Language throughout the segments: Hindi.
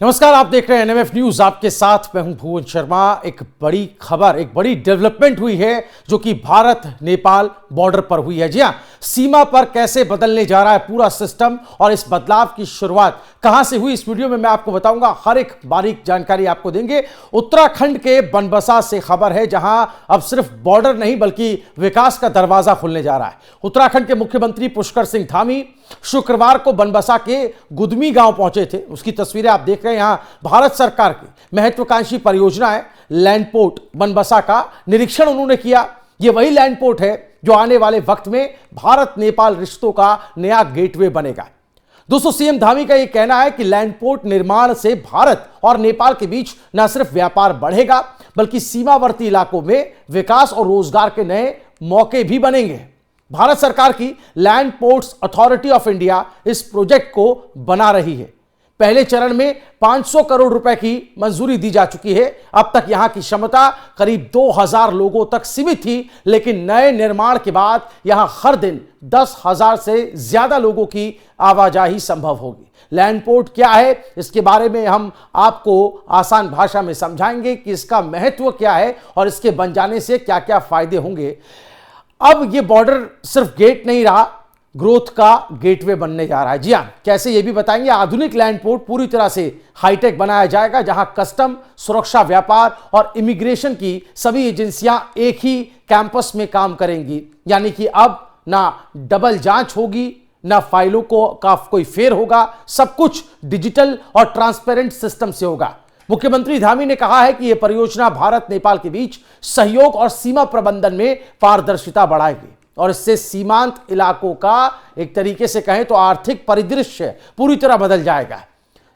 नमस्कार, आप देख रहे हैं एनएमएफ न्यूज। आपके साथ मैं हूं भुवन शर्मा। एक बड़ी खबर, एक बड़ी डेवलपमेंट हुई है जो कि भारत नेपाल बॉर्डर पर हुई है। जी हां, सीमा पर कैसे बदलने जा रहा है पूरा सिस्टम और इस बदलाव की शुरुआत कहां से हुई, इस वीडियो में मैं आपको बताऊंगा। हर एक बारीक जानकारी आपको देंगे। उत्तराखंड के बनबसा से खबर है, जहां अब सिर्फ बॉर्डर नहीं बल्कि विकास का दरवाजा खुलने जा रहा है। उत्तराखंड के मुख्यमंत्री पुष्कर सिंह धामी शुक्रवार को बनबसा के गुदमी गांव पहुंचे थे। उसकी तस्वीरें आप देख रहे हैं। यहां भारत सरकार की महत्वाकांक्षी परियोजना है लैंड पोर्ट बनबसा का निरीक्षण उन्होंने किया। यह वही लैंड पोर्ट है जो आने वाले वक्त में भारत नेपाल रिश्तों का नया गेटवे बनेगा। दोस्तों, सीएम धामी का यह कहना है कि लैंड पोर्ट निर्माण से भारत और नेपाल के बीच न सिर्फ व्यापार बढ़ेगा बल्कि सीमावर्ती इलाकों में विकास और रोजगार के नए मौके भी बनेंगे। भारत सरकार की land ports authority of India इस प्रोजेक्ट को बना रही है। पहले चरण में 500 करोड़ रुपए की मंजूरी दी जा चुकी है। अब तक यहां की क्षमता करीब 2000 लोगों तक सीमित थी, लेकिन नए निर्माण के बाद यहां हर दिन 10,000 से ज्यादा लोगों की आवाजाही संभव होगी। लैंड पोर्ट क्या है, इसके बारे में हम आपको आसान भाषा में समझाएंगे कि इसका महत्व क्या है और इसके बन जाने से क्या क्या फायदे होंगे। अब यह बॉर्डर सिर्फ गेट नहीं रहा, ग्रोथ का गेटवे बनने जा रहा है। जी हां, कैसे ये भी बताएंगे। आधुनिक लैंड पोर्ट पूरी तरह से हाईटेक बनाया जाएगा, जहां कस्टम, सुरक्षा, व्यापार और इमिग्रेशन की सभी एजेंसियां एक ही कैंपस में काम करेंगी। यानी कि अब ना डबल जांच होगी, ना फाइलों का कोई फेर होगा। सब कुछ डिजिटल और ट्रांसपेरेंट सिस्टम से होगा। मुख्यमंत्री धामी ने कहा है कि यह परियोजना भारत नेपाल के बीच सहयोग और सीमा प्रबंधन में पारदर्शिता बढ़ाएगी और इससे सीमांत इलाकों का एक तरीके से कहें तो आर्थिक परिदृश्य पूरी तरह बदल जाएगा।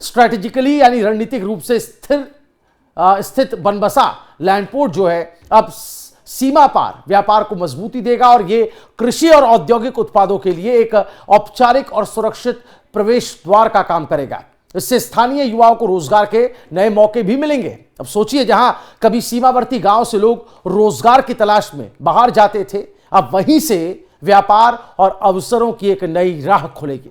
स्ट्रैटेजिकली यानी रणनीतिक रूप से स्थित बनबसा लैंड पोर्ट जो है अब सीमा पार व्यापार को मजबूती देगा और यह कृषि और औद्योगिक उत्पादों के लिए एक औपचारिक और सुरक्षित प्रवेश द्वार का काम करेगा। इससे स्थानीय युवाओं को रोजगार के नए मौके भी मिलेंगे। अब सोचिए, जहां कभी सीमावर्ती गांव से लोग रोजगार की तलाश में बाहर जाते थे, अब वहीं से व्यापार और अवसरों की एक नई राह खुलेगी।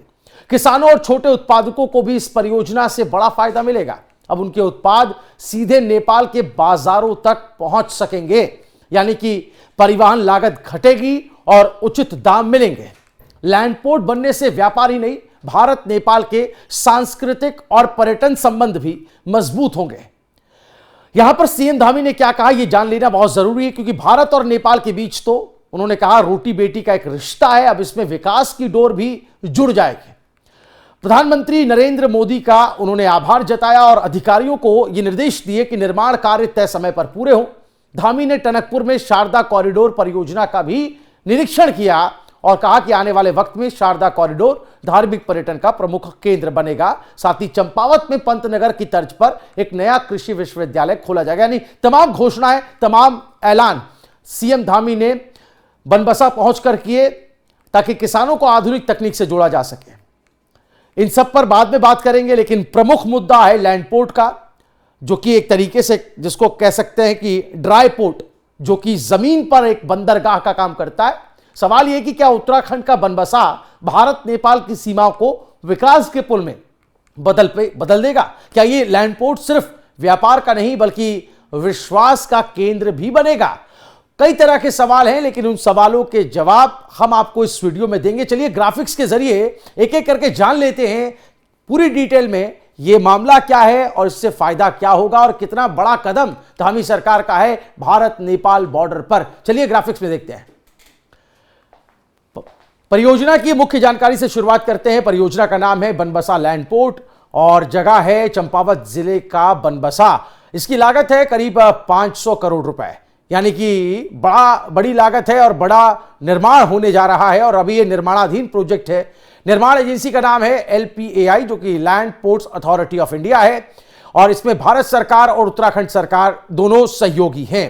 किसानों और छोटे उत्पादकों को भी इस परियोजना से बड़ा फायदा मिलेगा। अब उनके उत्पाद सीधे नेपाल के बाजारों तक पहुंच सकेंगे, यानी कि परिवहन लागत घटेगी और उचित दाम मिलेंगे। लैंड पोर्ट बनने से व्यापार ही नहीं, भारत नेपाल के सांस्कृतिक और पर्यटन संबंध भी मजबूत होंगे। यहां पर सीएम धामी ने क्या कहा, यह जान लेना बहुत जरूरी है, क्योंकि भारत और नेपाल के बीच तो उन्होंने कहा रोटी बेटी का एक रिश्ता है। अब इसमें विकास की डोर भी जुड़ जाएगी। प्रधानमंत्री नरेंद्र मोदी का उन्होंने आभार जताया और अधिकारियों को यह निर्देश दिए कि निर्माण कार्य तय समय पर पूरे हों। धामी ने टनकपुर में शारदा कॉरिडोर परियोजना का भी निरीक्षण किया और कहा कि आने वाले वक्त में शारदा कॉरिडोर धार्मिक पर्यटन का प्रमुख केंद्र बनेगा। साथ ही चंपावत में पंतनगर की तर्ज पर एक नया कृषि विश्वविद्यालय खोला जाएगा। यानी तमाम घोषणाएं, तमाम ऐलान सीएम धामी ने बनबसा पहुंचकर किए ताकि किसानों को आधुनिक तकनीक से जोड़ा जा सके। इन सब पर बाद में बात करेंगे, लेकिन प्रमुख मुद्दा है लैंड पोर्ट का, जो कि एक तरीके से जिसको कह सकते हैं कि ड्राई पोर्ट, जो कि जमीन पर एक बंदरगाह का काम करता है। सवाल यह कि क्या उत्तराखंड का बनबसा भारत नेपाल की सीमाओं को विकास के पुल में बदल देगा? क्या यह लैंड पोर्ट सिर्फ व्यापार का नहीं बल्कि विश्वास का केंद्र भी बनेगा? कई तरह के सवाल हैं, लेकिन उन सवालों के जवाब हम आपको इस वीडियो में देंगे। चलिए ग्राफिक्स के जरिए एक एक करके जान लेते हैं पूरी डिटेल में यह मामला क्या है और इससे फायदा क्या होगा और कितना बड़ा कदम धामी सरकार का है भारत नेपाल बॉर्डर पर। चलिए ग्राफिक्स में देखते हैं। परियोजना की मुख्य जानकारी से शुरुआत करते हैं। परियोजना का नाम है बनबसा लैंड पोर्ट और जगह है चंपावत जिले का बनबसा। इसकी लागत है करीब 500 करोड़ रुपए, यानी कि बड़ी लागत है और बड़ा निर्माण होने जा रहा है और अभी यह निर्माणाधीन प्रोजेक्ट है। निर्माण एजेंसी का नाम है LPAI, जो कि land ports authority of India है और इसमें भारत सरकार और उत्तराखंड सरकार दोनों सहयोगी हैं।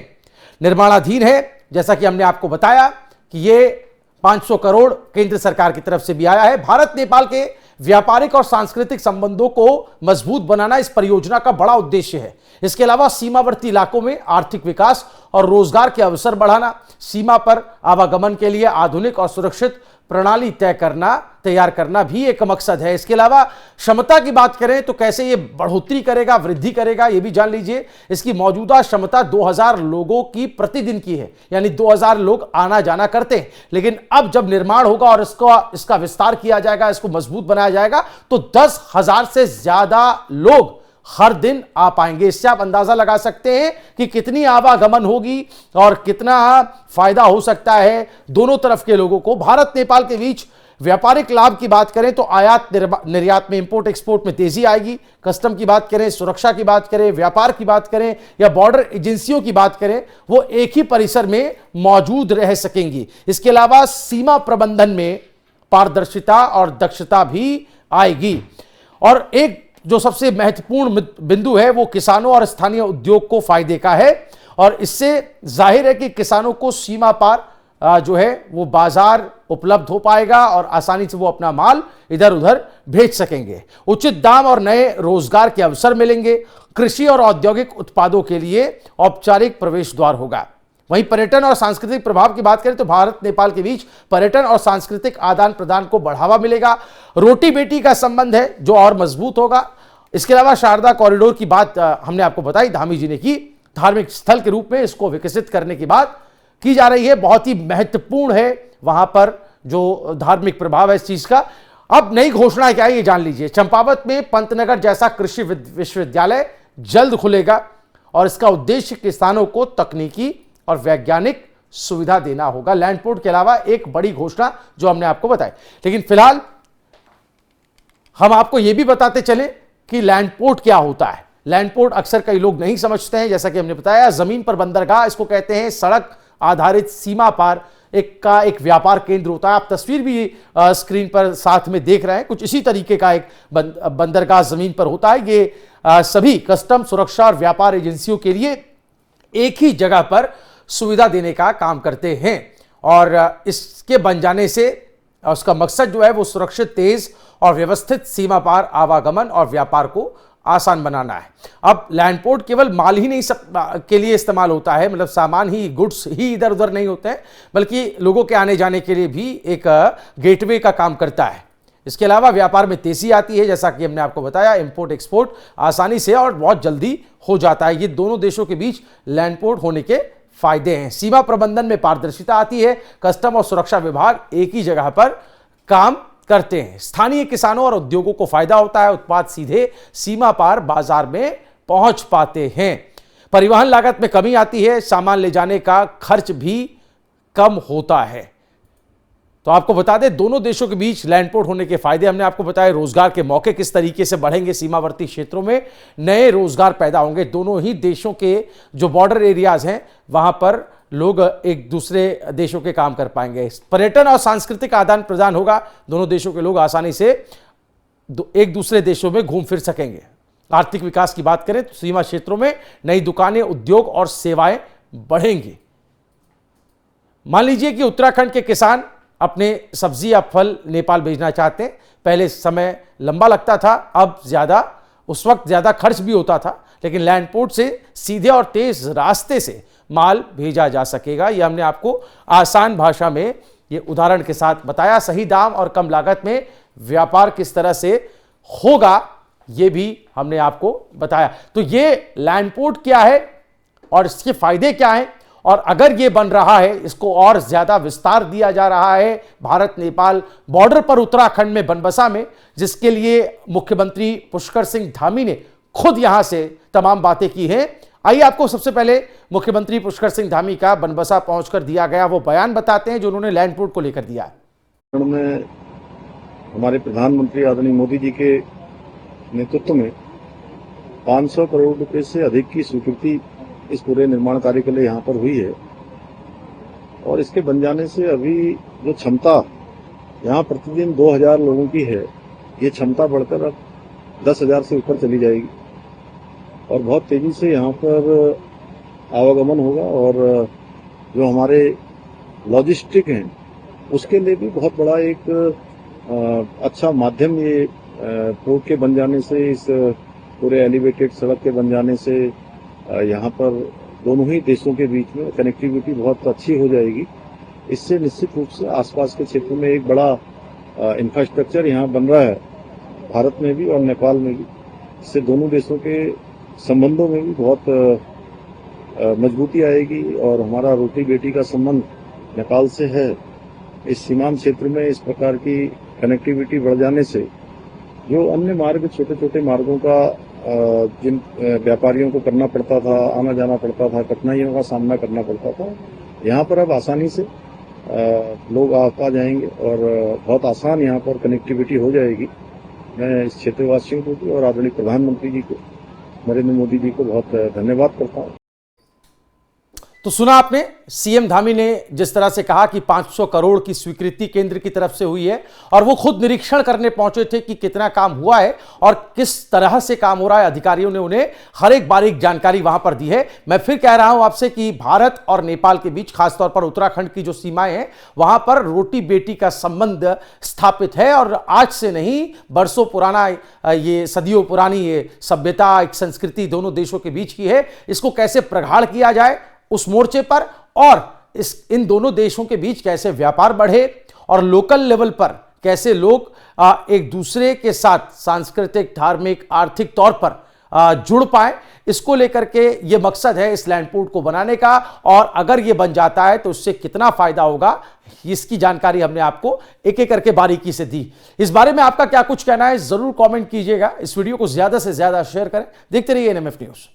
निर्माणाधीन है, जैसा कि हमने आपको बताया कि यह 500 करोड़ केंद्र सरकार की तरफ से भी आया है। भारत नेपाल के व्यापारिक और सांस्कृतिक संबंधों को मजबूत बनाना इस परियोजना का बड़ा उद्देश्य है। इसके अलावा सीमावर्ती इलाकों में आर्थिक विकास और रोजगार के अवसर बढ़ाना, सीमा पर आवागमन के लिए आधुनिक और सुरक्षित प्रणाली तैयार करना भी एक मकसद है। इसके अलावा क्षमता की बात करें तो कैसे ये बढ़ोतरी करेगा, वृद्धि करेगा, ये भी जान लीजिए। इसकी मौजूदा क्षमता 2000 लोगों की प्रतिदिन की है, यानी 2000 लोग आना जाना करते हैं। लेकिन अब जब निर्माण होगा और इसका विस्तार किया जाएगा, इसको मजबूत बनाया जाएगा, तो 10,000 से ज्यादा लोग हर दिन आ पाएंगे। इससे आप अंदाजा लगा सकते हैं कि कितनी आवागमन होगी और कितना फायदा हो सकता है दोनों तरफ के लोगों को। भारत नेपाल के बीच व्यापारिक लाभ की बात करें तो आयात निर्यात में, इंपोर्ट एक्सपोर्ट में तेजी आएगी। कस्टम की बात करें, सुरक्षा की बात करें, व्यापार की बात करें या बॉर्डर एजेंसियों की बात करें, वो एक ही परिसर में मौजूद रह सकेंगी। इसके अलावा सीमा प्रबंधन में पारदर्शिता और दक्षता भी आएगी। और एक जो सबसे महत्वपूर्ण बिंदु है वो किसानों और स्थानीय उद्योग को फायदे का है, और इससे जाहिर है कि किसानों को सीमा पार जो है वो बाजार उपलब्ध हो पाएगा और आसानी से वो अपना माल इधर उधर भेज सकेंगे। उचित दाम और नए रोजगार के अवसर मिलेंगे। कृषि और औद्योगिक उत्पादों के लिए औपचारिक प्रवेश द्वार होगा। वहीं पर्यटन और सांस्कृतिक प्रभाव की बात करें तो भारत नेपाल के बीच पर्यटन और सांस्कृतिक आदान प्रदान को बढ़ावा मिलेगा। रोटी बेटी का संबंध है जो और मजबूत होगा। इसके अलावा शारदा कॉरिडोर की बात हमने आपको बताई, धामी जी ने की। धार्मिक स्थल के रूप में इसको विकसित करने की बात की जा रही है। बहुत ही महत्वपूर्ण है वहां पर जो धार्मिक प्रभाव है इस चीज का। अब नई घोषणा क्या है ये जान लीजिए। चंपावत में पंतनगर जैसा कृषि विश्वविद्यालय जल्द खुलेगा और इसका उद्देश्य किसानों को तकनीकी और वैज्ञानिक सुविधा देना होगा। लैंड पोर्ट के अलावा एक बड़ी घोषणा जो हमने आपको बताई। लेकिन फिलहाल हम आपको यह भी बताते चले कि लैंड पोर्ट क्या होता है। लैंड पोर्ट अक्सर कई लोग नहीं समझते हैं। जैसा कि हमने बताया, जमीन पर बंदरगाह इसको कहते हैं। सड़क आधारित सीमा पार एक व्यापार केंद्र होता है। आप तस्वीर भी स्क्रीन पर साथ में देख रहे हैं। कुछ इसी तरीके का एक बंदरगाह जमीन पर होता है। ये सभी कस्टम, सुरक्षा और व्यापार एजेंसियों के लिए एक ही जगह पर सुविधा देने का काम करते हैं। और इसके बन जाने से उसका मकसद जो है वो सुरक्षित, तेज और व्यवस्थित सीमा पार आवागमन और व्यापार को आसान बनाना है। अब लैंड पोर्ट केवल माल ही नहीं के लिए इस्तेमाल होता है, मतलब सामान ही, गुड्स ही इधर उधर नहीं होते हैं, बल्कि लोगों के आने जाने के लिए भी एक गेटवे का काम करता है। इसके अलावा व्यापार में तेजी आती है, जैसा कि हमने आपको बताया। इंपोर्ट एक्सपोर्ट आसानी से और बहुत जल्दी हो जाता है। ये दोनों देशों के बीच लैंड पोर्ट होने के फायदे हैं। सीमा प्रबंधन में पारदर्शिता आती है। कस्टम और सुरक्षा विभाग एक ही जगह पर काम करते हैं। स्थानीय किसानों और उद्योगों को फायदा होता है। उत्पाद सीधे सीमा पार बाजार में पहुंच पाते हैं। परिवहन लागत में कमी आती है। सामान ले जाने का खर्च भी कम होता है। तो आपको बता दें, दोनों देशों के बीच लैंड पोर्ट होने के फायदे हमने आपको बताए। रोजगार के मौके किस तरीके से बढ़ेंगे, सीमावर्ती क्षेत्रों में नए रोजगार पैदा होंगे। दोनों ही देशों के जो बॉर्डर एरियाज हैं वहां पर लोग एक दूसरे देशों के काम कर पाएंगे। पर्यटन और सांस्कृतिक आदान प्रदान होगा। दोनों देशों के लोग आसानी से एक दूसरे देशों में घूम फिर सकेंगे। आर्थिक विकास की बात करें तो सीमा क्षेत्रों में नई दुकानें, उद्योग और सेवाएं बढ़ेंगी। मान लीजिए कि उत्तराखंड के किसान अपने सब्जी या फल नेपाल भेजना चाहते हैं। पहले समय लंबा लगता था, अब उस वक्त ज्यादा खर्च भी होता था, लेकिन लैंड पोर्ट से सीधे और तेज रास्ते से माल भेजा जा सकेगा। यह हमने आपको आसान भाषा में ये उदाहरण के साथ बताया। सही दाम और कम लागत में व्यापार किस तरह से होगा ये भी हमने आपको बताया। तो ये लैंड पोर्ट क्या है और इसके फायदे क्या हैं, और अगर ये बन रहा है, इसको और ज्यादा विस्तार दिया जा रहा है भारत नेपाल बॉर्डर पर उत्तराखंड में बनबसा में, जिसके लिए मुख्यमंत्री पुष्कर सिंह धामी ने खुद यहां से तमाम बातें की हैं। आइए आपको सबसे पहले मुख्यमंत्री पुष्कर सिंह धामी का बनबसा पहुंचकर दिया गया वो बयान बताते हैं जो उन्होंने लैंड पोर्ट को लेकर दिया है। में हमारे प्रधानमंत्री आदरणीय मोदी जी के नेतृत्व में 500 करोड़ रुपए से अधिक की स्वीकृति इस पूरे निर्माण कार्य के लिए यहाँ पर हुई है। और इसके बन जाने से अभी जो क्षमता यहाँ प्रतिदिन 2000 लोगों की है, ये क्षमता बढ़कर अब 10,000 से ऊपर चली जाएगी और बहुत तेजी से यहाँ पर आवागमन होगा। और जो हमारे लॉजिस्टिक हैं उसके लिए भी बहुत बड़ा एक अच्छा माध्यम ये पोर्ट के बन जाने से, इस पूरे एलिवेटेड सड़क के बन जाने से यहाँ पर दोनों ही देशों के बीच में कनेक्टिविटी बहुत अच्छी हो जाएगी इससे निश्चित रूप से आसपास के क्षेत्र में एक बड़ा इंफ्रास्ट्रक्चर यहाँ बन रहा है, भारत में भी और नेपाल में भी। इससे दोनों देशों के संबंधों में भी बहुत मजबूती आएगी और हमारा रोटी बेटी का संबंध नेपाल से है। इस सीमांत क्षेत्र में इस प्रकार की कनेक्टिविटी बढ़ जाने से जो अन्य मार्ग, छोटे छोटे मार्गों का जिन व्यापारियों को करना पड़ता था, आना जाना पड़ता था, कठिनाइयों का सामना करना पड़ता था, यहाँ पर अब आसानी से लोग आ जाएंगे और बहुत आसान यहाँ पर कनेक्टिविटी हो जाएगी। मैं इस क्षेत्रवासियों को भी और आदरणीय प्रधानमंत्री जी को, नरेंद्र मोदी जी को बहुत धन्यवाद करता हूँ। तो सुना आपने सीएम धामी ने जिस तरह से कहा कि 500 करोड़ की स्वीकृति केंद्र की तरफ से हुई है और वो खुद निरीक्षण करने पहुंचे थे कि कितना काम हुआ है और किस तरह से काम हो रहा है। अधिकारियों ने उन्हें हर एक बारीक जानकारी वहां पर दी है। मैं फिर कह रहा हूं आपसे कि भारत और नेपाल के बीच, खासतौर पर उत्तराखंड की जो सीमाएं हैं, वहां पर रोटी बेटी का संबंध स्थापित है और आज से नहीं, बरसों पुराना, ये सदियों पुरानी ये सभ्यता, एक संस्कृति दोनों देशों के बीच की है। इसको कैसे प्रगाढ़ किया जाए उस मोर्चे पर और इन दोनों देशों के बीच कैसे व्यापार बढ़े और लोकल लेवल पर कैसे लोग एक दूसरे के साथ सांस्कृतिक, धार्मिक, आर्थिक तौर पर जुड़ पाए, इसको लेकर के ये मकसद है इस लैंड पोर्ट को बनाने का। और अगर ये बन जाता है तो उससे कितना फायदा होगा, इसकी जानकारी हमने आपको एक एक करके बारीकी से दी। इस बारे में आपका क्या कुछ कहना है जरूर कमेंट कीजिएगा। इस वीडियो को ज्यादा से ज्यादा शेयर करें। देखते रहिए एनएमएफ न्यूज।